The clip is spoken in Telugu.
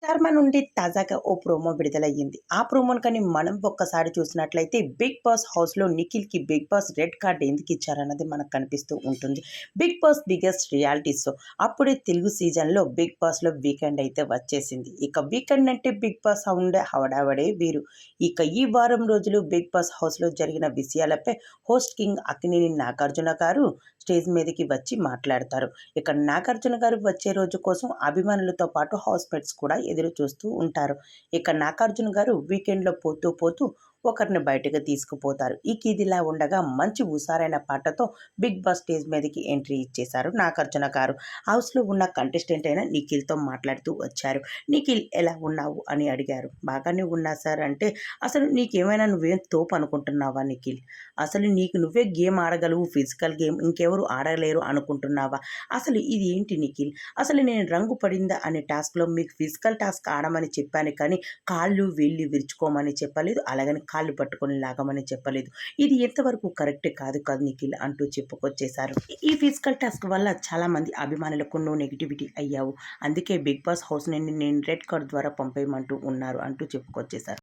'ధర్మ' నుండి తాజాగా ఓ ప్రోమో విడుదలయ్యింది. ఆ ప్రోమోను కానీ మనం ఒక్కసారి చూసినట్లయితే 'బిగ్ బాస్' హౌస్‌లో నిఖిల్‌కి 'బిగ్ బాస్' రెడ్ కార్డ్ ఎందుకిచ్చారన్నది మనకు కనిపిస్తూ ఉంటుంది. 'Bigg Boss' biggest reality show. అప్పుడే తెలుగు సీజన్‌లో 'బిగ్ బాస్‌లో' వీకెండ్ అయితే వచ్చేసింది. ఇక వీకెండ్ అంటే 'బిగ్ బాస్' ఉండే హడావిడే వేరు. ఇక ఈ వారం రోజులు 'బిగ్ బాస్' హౌస్‌లో జరిగిన విషయాలపై హోస్ట్ కింగ్ అక్కినేని నాగార్జున గారు స్టేజ్ మీదకి వచ్చి మాట్లాడతారు. ఇక నాగార్జున గారు వచ్చే రోజు కోసం అభిమానులతో పాటు హౌస్ మేట్స్ కూడా ఎదురు చూస్తూ ఉంటారు. ఇక నాగార్జున గారు వీకెండ్‌లో పోతూ పోతూ ఒకరిని బయటకు తీసుకుపోతారు. ఇదిలా ఉండగా మంచి హుషారైన పాటతో 'బిగ్ బాస్' స్టేజ్ మీదకి ఎంట్రీ ఇచ్చేశారు నాగార్జున గారు. హౌస్‌లో ఉన్న కంటెస్టెంట్ అయిన నిఖిల్‌తో మాట్లాడుతూ వచ్చారు. "నిఖిల్ ఎలా ఉన్నావు?" అని అడిగారు. "బాగానే ఉన్నా సార్" అంటే, "అసలు నీకేమైనా నువ్వేం తోపు అనుకుంటున్నావా నిఖిల్? అసలు నీకు నువ్వే గేమ్ ఆడగలవు, ఫిజికల్ గేమ్. ఇంకెవరు ఆడలేరు అనుకుంటున్నావా? అసలు ఇది ఏంటి నిఖిల్? అసలు నేను రంగు పడిందా అనే టాస్క్‌లో మీకు ఫిజికల్ టాస్క్ ఆడమని చెప్పాను కానీ, కాళ్ళు, వేళ్ళు విరుచుకోమని చెప్పలేదు. అలాగని కాళ్ళు పట్టుకొని లాగమని చెప్పలేదు. ఇది ఎంతవరకు కరెక్ట్ కాదు కదా నిఖిల్" అంటూ చెప్పుకొచ్చేశారు. ఈ ఫిజికల్ టాస్క్ వల్ల చాలామంది అభిమానులకు నువ్వు నెగటివిటీ అయ్యావు. అందుకే 'బిగ్ బాస్' హౌస్ నుండి నేను రెడ్ కార్డ్ ద్వారా పంపేయమంటూ ఉన్నారు అంటూ చెప్పుకొచ్చేశారు.